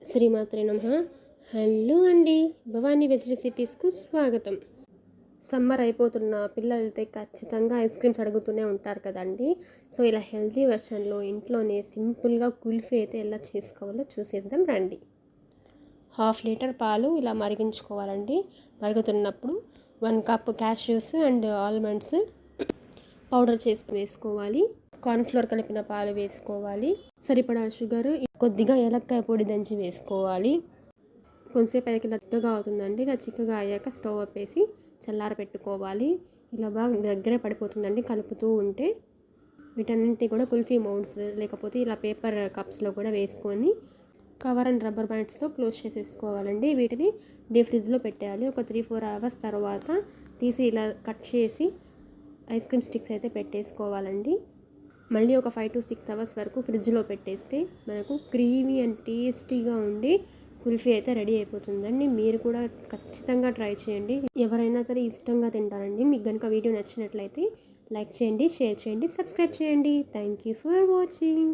శ్రీమాత్రే నమః. హలో అండి, భవానీ వెజ్ రెసిపీస్కు స్వాగతం. సమ్మర్ అయిపోతున్న పిల్లలైతే ఖచ్చితంగా ఐస్ క్రీమ్స్ అడుగుతూనే ఉంటారు కదండి. సో ఇలా హెల్తీ వెర్షన్లో ఇంట్లోనే సింపుల్గా కుల్ఫీ అయితే ఎలా చేసుకోవాలో చూసేద్దాం రండి. 1/2 లీటర్ పాలు ఇలా మరిగించుకోవాలండి. మరుగుతున్నప్పుడు 1 cup cashews and almonds powder చేసి వేసుకోవాలి. కార్న్ఫ్లోర్ కలిపిన పాలు వేసుకోవాలి. సరిపడా షుగర్, కొద్దిగా ఏలక్కాయ పొడి దంచి వేసుకోవాలి. కొంచెంసేపు అయ్యాక ఇలా చిక్కగా అవుతుందండి. ఇలా చిక్కగా అయ్యాక స్టవ్ ఆపేసి చల్లార పెట్టుకోవాలి. ఇలా బాగా దగ్గర పడిపోతుందండి కలుపుతూ ఉంటే. వీటన్నింటినీ కూడా కుల్ఫీ మౌల్డ్స్ లేకపోతే ఇలా పేపర్ కప్స్లో కూడా వేసుకొని కవర్ అండ్ రబ్బర్ బ్యాండ్స్తో క్లోజ్ చేసేసుకోవాలండి. వీటిని డీప్ ఫ్రిడ్జ్లో పెట్టేయాలి. ఒక 3-4 అవర్స్ తర్వాత తీసి ఇలా కట్ చేసి ఐస్ క్రీమ్ స్టిక్స్ అయితే పెట్టేసుకోవాలండి. మళ్ళీ ఒక 5 to 6 అవర్స్ వరకు ఫ్రిడ్జ్లో పెట్టేస్తే మనకు క్రీమీ అండ్ టేస్టీగా ఉండి కుల్ఫీ అయితే రెడీ అయిపోతుందండి. మీరు కూడా ఖచ్చితంగా ట్రై చేయండి. ఎవరైనా సరే ఇష్టంగా తింటారండి. మీకు కనుక వీడియో నచ్చినట్లయితే లైక్ చేయండి, షేర్ చేయండి, సబ్స్క్రైబ్ చేయండి. Thank you for watching.